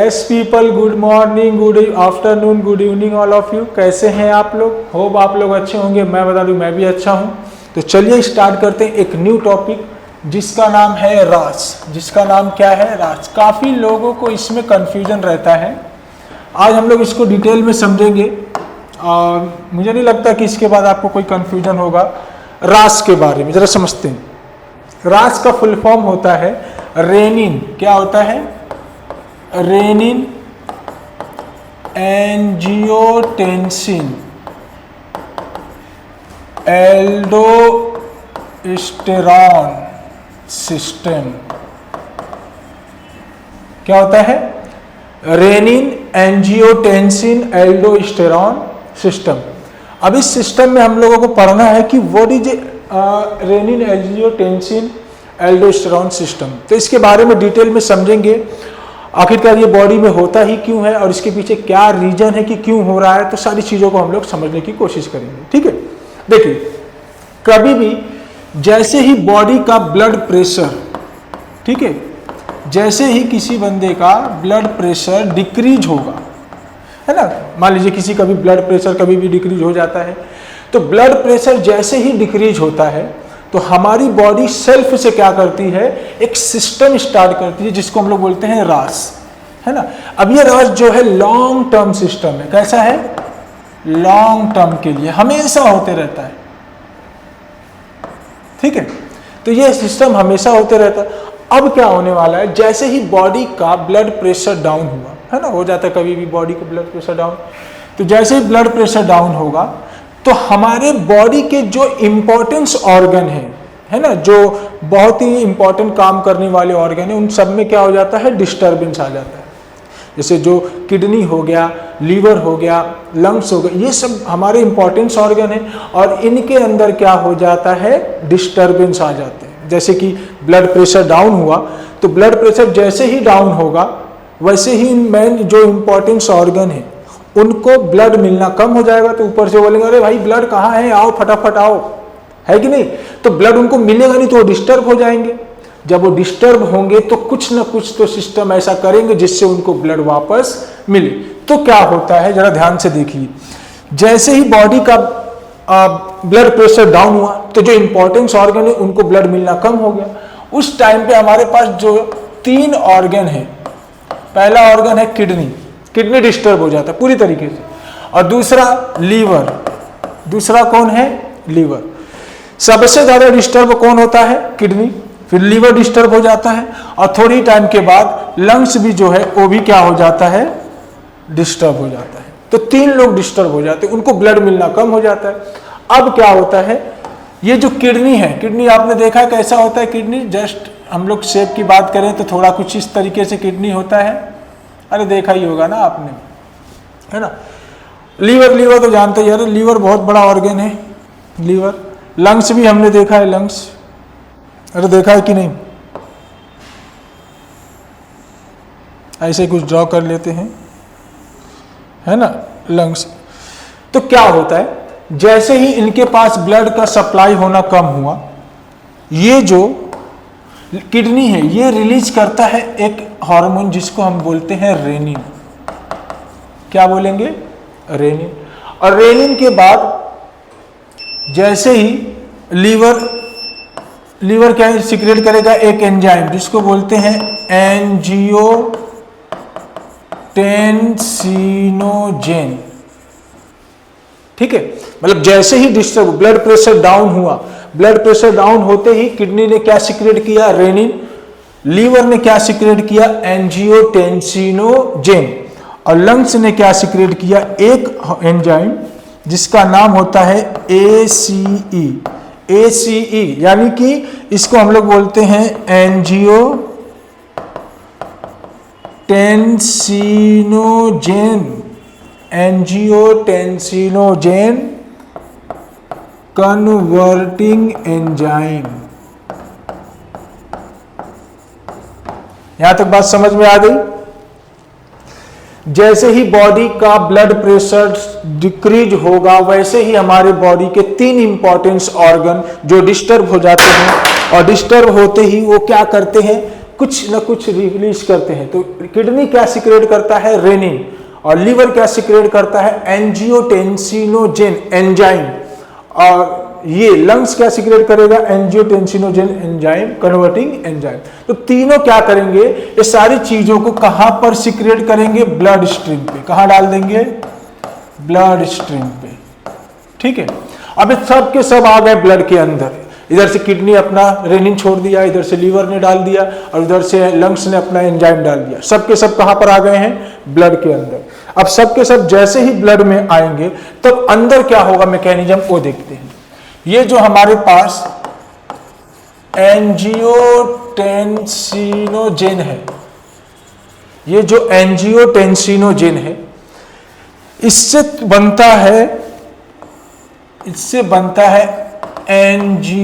Yes people, good morning, good afternoon, good evening all of you. कैसे हैं आप लोग? होप आप लोग अच्छे होंगे। मैं बता दूं, मैं भी अच्छा हूं। तो चलिए स्टार्ट करते हैं एक न्यू टॉपिक जिसका नाम है रास। जिसका नाम क्या है? रास। काफ़ी लोगों को इसमें कन्फ्यूजन रहता है। आज हम लोग इसको डिटेल में समझेंगे और मुझे नहीं लगता कि इसके बाद आपको कोई कन्फ्यूजन होगा। रास के बारे में ज़रा समझते हैं। रास का फुल फॉर्म होता है रेनिन। क्या होता है? Renin angiotensin aldosterone system. क्या होता है? Renin angiotensin aldosterone system. अब इस सिस्टम में हम लोगों को पढ़ना है कि what is renin angiotensin aldosterone system. तो इसके बारे में डिटेल में समझेंगे। आखिरकार ये बॉडी में होता ही क्यों है और इसके पीछे क्या रीजन है कि क्यों हो रहा है, तो सारी चीजों को हम लोग समझने की कोशिश करेंगे। ठीक है, देखिए, कभी भी जैसे ही बॉडी का ब्लड प्रेशर, ठीक है, जैसे ही किसी बंदे का ब्लड प्रेशर डिक्रीज होगा, है ना, मान लीजिए किसी का भी ब्लड प्रेशर कभी भी डिक्रीज हो जाता है, तो ब्लड प्रेशर जैसे ही डिक्रीज होता है तो हमारी बॉडी सेल्फ से क्या करती है? एक सिस्टम स्टार्ट करती है जिसको हम लोग बोलते हैं रास, है ना। अब ये रास जो है लॉन्ग टर्म सिस्टम है। कैसा है? लॉन्ग टर्म के लिए हमेशा होते रहता है। ठीक है, तो ये सिस्टम हमेशा होते रहता है। अब क्या होने वाला है? जैसे ही बॉडी का ब्लड प्रेशर डाउन हुआ, है ना, हो जाता है कभी भी बॉडी का ब्लड प्रेशर डाउन, तो जैसे ही ब्लड प्रेशर डाउन होगा तो हमारे बॉडी के जो इंपॉर्टेंस ऑर्गन है ना, जो बहुत ही इंपॉर्टेंट काम करने वाले ऑर्गन है, उन सब में क्या हो जाता है? डिस्टर्बेंस आ जाता है। जैसे जो किडनी हो गया, लीवर हो गया, लंग्स हो गया, ये सब हमारे इंपॉर्टेंस ऑर्गन है और इनके अंदर क्या हो जाता है? डिस्टर्बेंस आ जाते हैं। जैसे कि ब्लड प्रेशर डाउन हुआ तो ब्लड प्रेशर जैसे ही डाउन होगा वैसे ही मेन जो इंपॉर्टेंस ऑर्गन है उनको ब्लड मिलना कम हो जाएगा। तो ऊपर से बोलेंगे अरे भाई ब्लड कहाँ है, आओ फटाफट आओ, है कि नहीं? तो ब्लड उनको मिलेगा नहीं तो वो डिस्टर्ब हो जाएंगे। जब वो डिस्टर्ब होंगे तो कुछ ना कुछ तो सिस्टम ऐसा करेंगे जिससे उनको ब्लड वापस मिले। तो क्या होता है, जरा ध्यान से देखिए। जैसे ही बॉडी का ब्लड प्रेशर डाउन हुआ तो जो इंपॉर्टेंस ऑर्गन है उनको ब्लड मिलना कम हो गया। उस टाइम पे हमारे पास जो 3 ऑर्गन है, पहला ऑर्गन है किडनी, किडनी डिस्टर्ब हो जाता है पूरी तरीके से, और दूसरा लीवर, दूसरा कौन है? लीवर। सबसे ज्यादा डिस्टर्ब कौन होता है? किडनी, फिर लीवर डिस्टर्ब हो जाता है और थोड़ी टाइम के बाद लंग्स भी जो है वो भी क्या हो जाता है? डिस्टर्ब हो जाता है। तो 3 लोग डिस्टर्ब हो जाते हैं, उनको ब्लड मिलना कम हो जाता है। अब क्या होता है? ये जो किडनी है, किडनी आपने देखा है कैसा होता है? किडनी जस्ट हम लोग शेप की बात करें तो थोड़ा कुछ इस तरीके से किडनी होता है। अरे देखा ही होगा ना आपने, है ना। लीवर तो जानते ही, अरे लीवर बहुत बड़ा ऑर्गन है, लीवर। लंग्स भी हमने देखा है, लंग्स, अरे देखा है कि नहीं? ऐसे कुछ ड्रॉ कर लेते हैं, है ना, लंग्स। तो क्या होता है? जैसे ही इनके पास ब्लड का सप्लाई होना कम हुआ, ये जो किडनी है ये रिलीज करता है एक हार्मोन जिसको हम बोलते हैं रेनिन। क्या बोलेंगे? रेनिन। और रेनिन के बाद जैसे ही लीवर क्या सीक्रेट करेगा? एक एंजाइम जिसको बोलते हैं एंजियोटेंसिनोजेन। ठीक है, मतलब जैसे ही डिस्टर्ब ब्लड प्रेशर डाउन हुआ, ब्लड प्रेशर डाउन होते ही किडनी ने क्या सीक्रेट किया? रेनिन। लीवर ने क्या सीक्रेट किया? एंजियोटेंसिनोजेन। और लंग्स ने क्या सीक्रेट किया? एक एंजाइम जिसका नाम होता है ACE। ACE यानी कि इसको हम लोग बोलते हैं एंजियोटेंसिनोजेन कन्वर्टिंग एंजाइम। यहां तक बात समझ में आ गई? जैसे ही बॉडी का ब्लड प्रेशर डिक्रीज होगा वैसे ही हमारे बॉडी के 3 इंपॉर्टेंट ऑर्गन जो डिस्टर्ब हो जाते हैं और डिस्टर्ब होते ही वो क्या करते हैं? कुछ न कुछ रिलीज करते हैं। तो किडनी क्या सिक्रेट करता है, रेनिन, और लीवर क्या सिक्रेट करता है, एंजियोटेंसिनोजेन एंजाइम, और ये लंग्स क्या सिक्रेट करेगा, एंजियोटेंसिनोजेन एंजाइम कन्वर्टिंग एंजाइम। तो तीनों क्या करेंगे, ये सारी चीजों को कहां पर सिक्रेट करेंगे, ब्लड स्ट्रीम पे। कहां डाल देंगे, ब्लड स्ट्रीम पे, ठीक है। अब ये सब के सब आ गए ब्लड के अंदर, इधर से किडनी अपना रेनिन छोड़ दिया, इधर से लीवर ने डाल दिया, और इधर से लंग्स ने अपना एंजाइम डाल दिया। सब के सब कहां पर आ गए हैं, ब्लड के अंदर। अब सब के सब जैसे ही ब्लड में आएंगे तब अंदर क्या होगा मैकेनिज्म, वो देखते हैं। ये जो हमारे पास एंजियोटेंसिनोजेन है, ये जो एंजियोटेंसिनोजेन है, इससे बनता है एंजियोटेंसिन।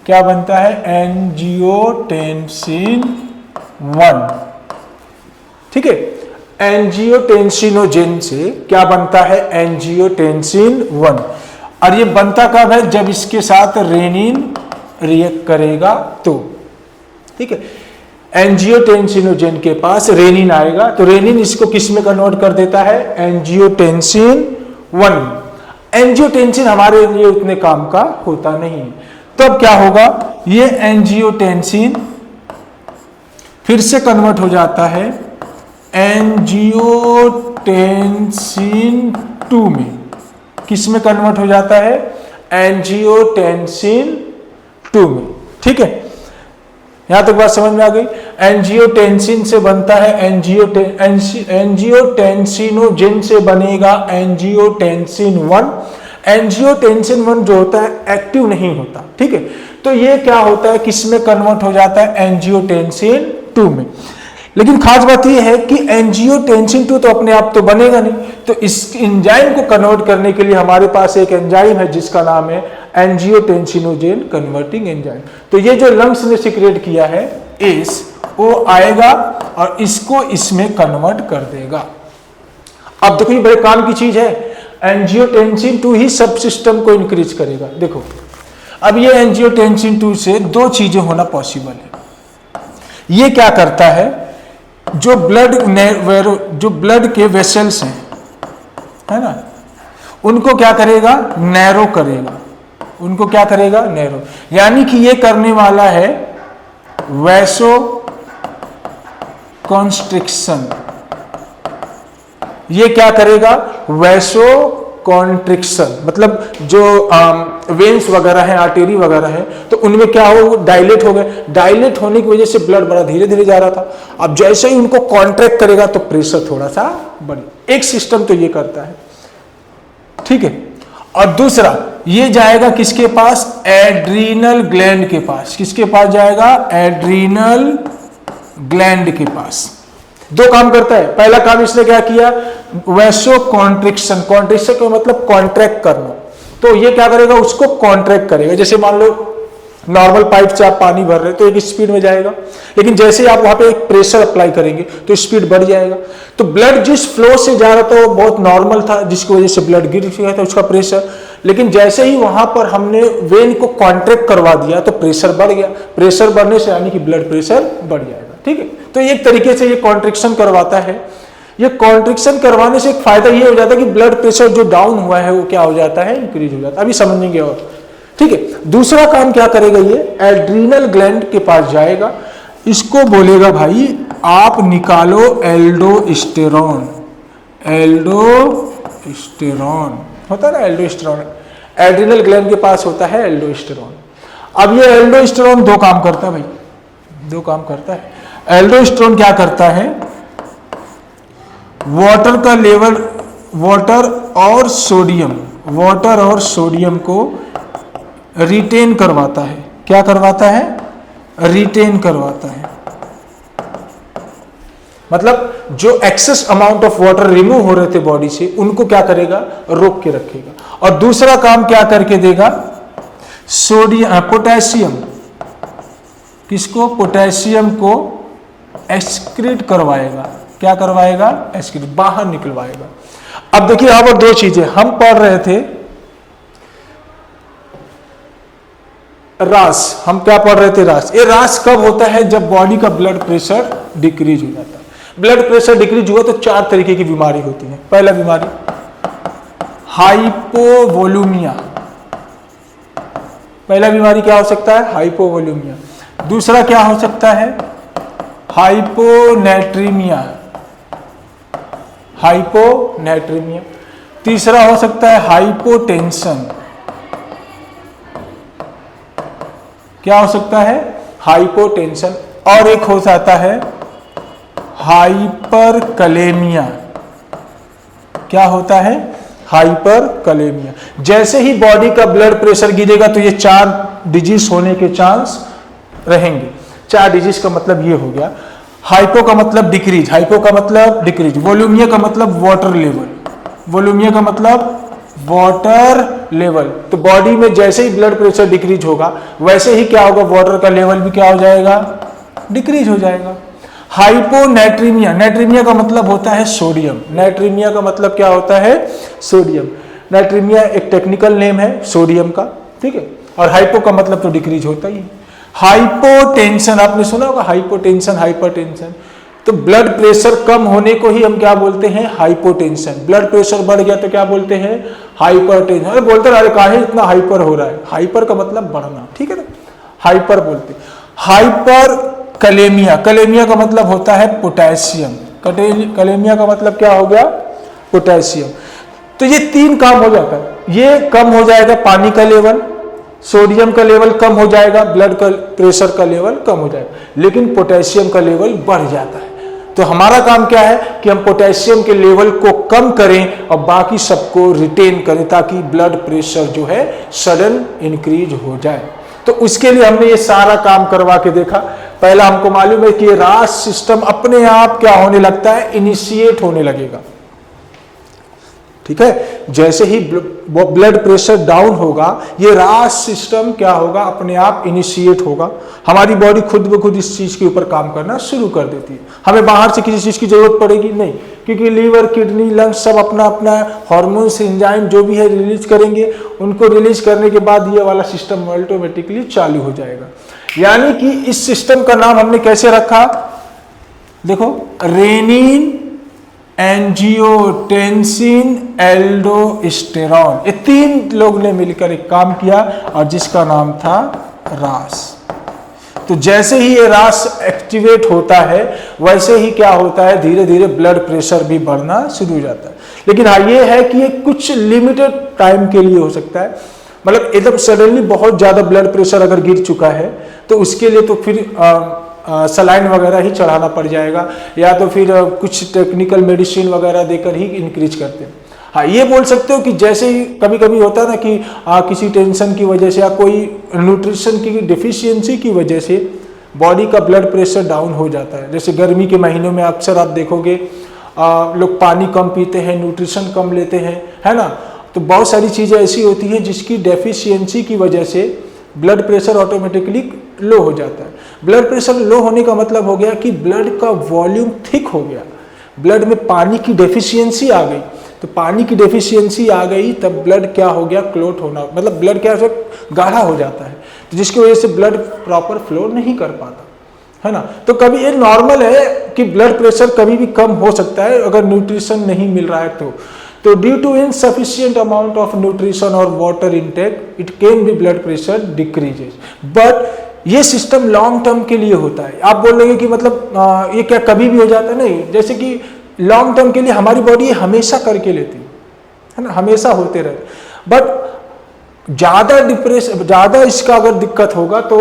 क्या बनता है, एंजियोटेंसिन 1, ठीक है। एंजियोटेंसिनोजेन से क्या बनता है, एंजियोटेंसिन 1। और ये बनता कब है, जब इसके साथ रेनिन रिएक्ट करेगा तो, ठीक है। एंजियोटेंसिनोजेन के पास रेनिन आएगा तो रेनिन इसको किस में कन्वर्ट कर देता है, एंजियोटेंसिन 1। एंजियोटेंसिन हमारे लिए उतने काम का होता नहीं, तब क्या होगा, ये एंजियोटेंसिन फिर से कन्वर्ट हो जाता है एंजियोटेंसिन 2 में। किस में कन्वर्ट हो जाता है, एंजियोटेंसिन 2 में, ठीक है। यहां तक बात समझ में आ गई। एंजियोटेंसिन से बनता है एंजियोटेंसिनोजेन से बनेगा एंजियोटेंसिन 1। एंजियोटेंसिन 1 जो होता है एक्टिव नहीं होता, ठीक है। तो ये क्या होता है, किस में कन्वर्ट हो जाता है, एंजियोटेंसिन 2 में। लेकिन खास बात यह है कि एंजियोटेंसिन 2 तो अपने आप तो बनेगा नहीं, तो इस एंजाइम को कन्वर्ट करने के लिए हमारे पास एक एंजाइम है जिसका नाम है एंजियोटेंसिनोजेन कन्वर्टिंग एंजाइम। तो ये जो लंग्स ने सिक्रेट किया है वो आएगा और इसको इसमें कन्वर्ट कर देगा। अब देखो ये बड़े काम की चीज है, एंजियोटेंसिन 2 ही सब सिस्टम को इंक्रीज करेगा। देखो अब ये एंजियोटेंसिन 2 से दो चीजें होना पॉसिबल है। ये क्या करता है, जो ब्लड के वेसल्स हैं, है ना, उनको क्या करेगा, नैरो करेगा। उनको क्या करेगा, नैरो। यानी कि ये करने वाला है वैसो कॉन्स्ट्रिक्शन। ये क्या करेगा, वैसो कॉन्ट्रिक्शन, मतलब जो वेन्स वगैरह हैं, आर्टेरी वगैरह हैं, तो उनमें क्या हो, डायलेट हो गए। डायलेट होने की वजह से ब्लड बड़ा धीरे धीरे जा रहा था। अब जैसे ही उनको कॉन्ट्रैक्ट करेगा तो प्रेशर थोड़ा सा बढ़े। एक सिस्टम तो ये करता है, ठीक है। और दूसरा ये जाएगा किसके पास, एड्रीनल ग्लैंड के पास। किसके पास जाएगा, एड्रीनल ग्लैंड के पास। दो काम करता है। पहला काम इसने क्या किया, वैसो कॉन्ट्रिक्शन। कॉन्ट्रिक्शन का मतलब कॉन्ट्रैक्ट करना। तो ये क्या करेगा, उसको कॉन्ट्रैक्ट करेगा। जैसे मान लो नॉर्मल पाइप से आप पानी भर रहे हो तो एक स्पीड में जाएगा, लेकिन जैसे आप वहां पे एक प्रेशर अप्लाई करेंगे तो स्पीड बढ़ जाएगा। तो ब्लड जिस फ्लो से जा रहा था वो बहुत नॉर्मल था, जिसकी वजह से ब्लड गिर गया था उसका प्रेशर। लेकिन जैसे ही वहां पर हमने वेन को कॉन्ट्रैक्ट करवा दिया तो प्रेशर बढ़ गया। प्रेशर बढ़ने से यानी कि ब्लड प्रेशर बढ़ जाएगा, ठीक है। तो एक तरीके से ये कॉन्ट्रिक्शन करवाता है। ये कॉन्ट्रिक्शन करवाने से एक फायदा ये हो जाता है कि ब्लड प्रेशर जो डाउन हुआ है वो क्या हो जाता है, इंक्रीज हो जाता है। अभी समझेंगे और, ठीक है। दूसरा काम क्या करेगा, ये एड्रीनल ग्लैंड के पास जाएगा, इसको बोलेगा भाई आप निकालो एल्डोस्टेरॉन। एल्डोस्टेरॉन होता है ना, एल्डोस्टेरॉन एड्रीनल ग्लैंड के पास होता है एल्डोस्टेरॉन। अब ये एल्डोस्टेरॉन दो काम करता है भाई, दो काम करता है। एल्डोस्टेरॉन क्या करता है, वाटर का लेवल, वाटर और सोडियम को रिटेन करवाता है। क्या करवाता है, रिटेन करवाता है। मतलब जो excess amount of water remove हो रहे थे बॉडी से उनको क्या करेगा, रोक के रखेगा। और दूसरा काम क्या करके देगा, पोटेशियम, किसको, पोटेशियम को एक्सक्रीट करवाएगा। क्या करवाएगा, एक्सक्रीट, बाहर निकलवाएगा। अब देखिए यहां पर दो चीजें हम पढ़ रहे थे, रास, हम क्या पढ़ रहे थे, रास। ये रास कब होता है? जब बॉडी का ब्लड प्रेशर डिक्रीज हो जाता है। ब्लड प्रेशर डिक्रीज हुआ तो 4 तरीके की बीमारी होती है। पहला बीमारी हाइपोवोलूमिया, पहला बीमारी क्या हो सकता है? हाइपोवोलूमिया। दूसरा क्या हो सकता है? Hyponatraemia, hyponatraemia. तीसरा हो सकता है हाइपोटेंशन, क्या हो सकता है? हाइपोटेंशन। और एक हो जाता है हाइपरकलेमिया, क्या होता है? हाइपरकलेमिया। जैसे ही बॉडी का ब्लड प्रेशर गिरेगा तो ये 4 डिजीज होने के चांस रहेंगे। 4 डिजीज का मतलब ये हो गया, हाइपो का मतलब डिक्रीज, हाइपो का मतलब डिक्रीज, वोलूमिया का मतलब वाटर लेवल, वोलूमिया का मतलब वाटर लेवल। तो बॉडी में जैसे ही ब्लड प्रेशर डिक्रीज होगा वैसे ही क्या होगा? वाटर का लेवल भी क्या हो जाएगा? डिक्रीज हो जाएगा। हाइपोनेट्रीमिया, नेट्रीमिया का मतलब होता है सोडियम, नेट्रीमिया का मतलब क्या होता है? सोडियम। नेट्रीमिया एक टेक्निकल नेम है सोडियम का, ठीक है। और हाइपो का मतलब तो डिक्रीज होता ही है। हाइपोटेंशन, आपने सुना होगा हाइपोटेंशन, हाइपरटेंशन। तो ब्लड प्रेशर कम होने को ही हम क्या बोलते हैं? हाइपोटेंशन। ब्लड प्रेशर बढ़ गया तो क्या बोलते हैं? हाइपरटेंशन। अरे बोलते अरे काहे इतना हाइपर हो रहा है? हाइपर का मतलब बढ़ना, ठीक है ना, हाइपर बोलते। हाइपर कलेमिया, कलेमिया का मतलब होता है पोटेशियम, कलेमिया का मतलब क्या हो गया? पोटेशियम। तो ये 3 काम हो जाता है। ये कम हो जाएगा पानी का लेवल, सोडियम का लेवल कम हो जाएगा, ब्लड का प्रेशर का लेवल कम हो जाएगा, लेकिन पोटेशियम का लेवल बढ़ जाता है। तो हमारा काम क्या है कि हम पोटेशियम के लेवल को कम करें और बाकी सबको रिटेन करें ताकि ब्लड प्रेशर जो है सडन इंक्रीज हो जाए। तो उसके लिए हमने ये सारा काम करवा के देखा। पहला हमको मालूम है कि ये रास सिस्टम अपने आप क्या होने लगता है? इनिशिएट होने लगेगा, ठीक है। जैसे ही ब्लड प्रेशर डाउन होगा ये रास सिस्टम क्या होगा? अपने आप इनिशिएट होगा। हमारी बॉडी खुद ब खुद इस चीज के ऊपर काम करना शुरू कर देती है। हमें बाहर से किसी चीज की जरूरत पड़ेगी नहीं, क्योंकि लीवर, किडनी, लंग्स सब अपना अपना हार्मोन्स, एंजाइम जो भी है रिलीज करेंगे। उनको रिलीज करने के बाद ये वाला सिस्टम ऑटोमेटिकली चालू हो जाएगा। यानी कि इस सिस्टम का नाम हमने कैसे रखा? देखो, रेनिन, एंजियोटेंसिन, एल्डोस्टेरॉन, ये 3 लोग ने मिलकर एक काम किया और जिसका नाम था रास। तो जैसे ही ये रास एक्टिवेट होता है वैसे ही क्या होता है? धीरे धीरे ब्लड प्रेशर भी बढ़ना शुरू हो जाता है। लेकिन हाँ ये है कि ये कुछ लिमिटेड टाइम के लिए हो सकता है। मतलब एकदम सडनली बहुत ज्यादा ब्लड प्रेशर अगर गिर चुका है तो उसके लिए तो फिर सलाइन वगैरह ही चढ़ाना पड़ जाएगा, या तो फिर कुछ टेक्निकल मेडिसिन वगैरह देकर ही इंक्रीज करते हैं। हाँ ये बोल सकते हो कि जैसे ही कभी कभी होता है ना कि किसी टेंशन की वजह से या कोई न्यूट्रिशन की डिफिशियंसी की वजह से बॉडी का ब्लड प्रेशर डाउन हो जाता है। जैसे गर्मी के महीनों में अक्सर आप देखोगे लोग पानी कम पीते हैं, न्यूट्रिशन कम लेते हैं, है ना। तो बहुत सारी चीज़ें ऐसी होती हैं जिसकी डेफिशिएंसी की वजह से ब्लड प्रेशर ऑटोमेटिकली लो हो जाता है। ब्लड प्रेशर लो होने का मतलब हो गया कि ब्लड का वॉल्यूम थिक हो गया, ब्लड में पानी की डेफिशिएंसी आ गई। तो पानी की डेफिशिएंसी आ गई तब ब्लड क्या हो गया? क्लॉट होना, मतलब ब्लड क्या है? गाढ़ा हो जाता है, तो जिसकी वजह से ब्लड प्रॉपर फ्लो नहीं कर पाता, है ना। तो कभी ये नॉर्मल है कि ब्लड प्रेशर कभी भी कम हो सकता है अगर न्यूट्रिशन नहीं मिल रहा है तो due to insufficient amount of nutrition और water intake it can be blood pressure decreases. But ये सिस्टम लॉन्ग टर्म के लिए होता है। आप बोलेंगे कि मतलब ये क्या कभी भी हो जाता है? नहीं, जैसे कि लॉन्ग टर्म के लिए हमारी बॉडी हमेशा करके लेती है ना, हमेशा होते रहते। बट ज्यादा इसका अगर दिक्कत होगा तो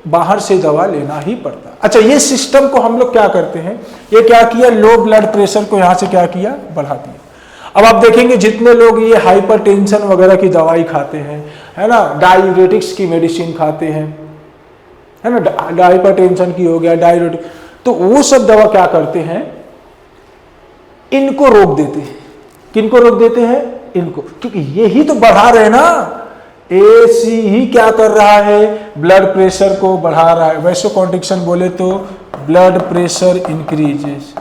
बाहर से दवा लेना ही पड़ता है। अच्छा, ये सिस्टम को हम लोग क्या करते हैं? ये क्या किया? लो ब्लड प्रेशर को यहां से क्या किया? बढ़ा दिया। अब आप देखेंगे जितने लोग ये हाइपरटेंशन वगैरह की दवाई खाते हैं, है ना, डाययूरेटिक्स की मेडिसिन खाते हैं, है ना, हाइपरटेंशन की हो गया डाययूरेटिक, तो वो सब दवा क्या करते हैं? इनको रोक देते हैं। किनको रोक देते हैं? इनको, क्योंकि ये ही तो बढ़ा रहे ना। एसी ही क्या कर रहा है? ब्लड प्रेशर को बढ़ा रहा है। वैसे कॉन्ट्रिक्शन बोले तो ब्लड प्रेशर इंक्रीजेस।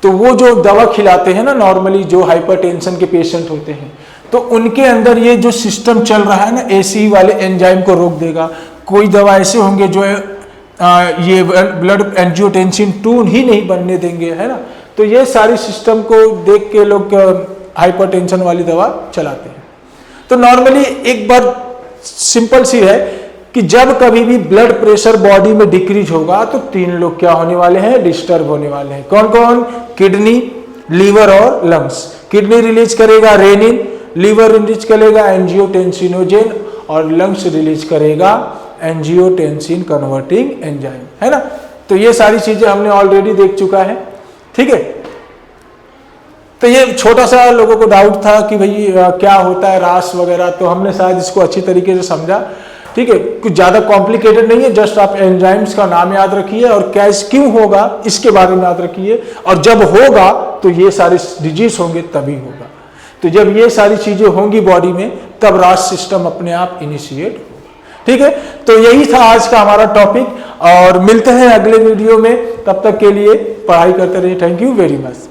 तो वो जो दवा खिलाते हैं ना नॉर्मली जो हाइपरटेंशन के पेशेंट होते हैं, तो उनके अंदर ये जो सिस्टम चल रहा है ना, एसी वाले एंजाइम को रोक देगा। कोई दवा ऐसे होंगे जो ये ब्लड एंजियोटेंसिन 2 ही नहीं बनने देंगे, है ना। तो ये सारी सिस्टम को देख के लोग हाइपरटेंशन वाली दवा चलाते हैं। तो नॉर्मली एक बात सिंपल सी है कि जब कभी भी ब्लड प्रेशर बॉडी में डिक्रीज होगा तो 3 लोग क्या होने वाले हैं, डिस्टर्ब होने वाले हैं। कौन कौन? किडनी, लीवर और लंग्स। किडनी रिलीज करेगा रेनिन, लीवर रिलीज करेगा एंजियोटेंसिनोजेन और लंग्स रिलीज करेगा एंजियोटेंसिन कन्वर्टिंग एंजाइम, है ना। तो ये सारी चीजें हमने ऑलरेडी देख चुका है, ठीक है। तो ये छोटा सा लोगों को डाउट था कि भाई क्या होता है रास वगैरह, तो हमने शायद इसको अच्छी तरीके से समझा, ठीक है। कुछ ज्यादा कॉम्प्लिकेटेड नहीं है, जस्ट आप एंजाइम्स का नाम याद रखिए और कैसे क्यों होगा इसके बारे में याद रखिए, और जब होगा तो ये सारे डिजीज होंगे तभी होगा। तो जब ये सारी चीजें होंगी बॉडी में तब रास सिस्टम अपने आप इनिशिएट होगा, ठीक है। तो यही था आज का हमारा टॉपिक और मिलते हैं अगले वीडियो में। तब तक के लिए पढ़ाई करते रहिए। Thank you very much.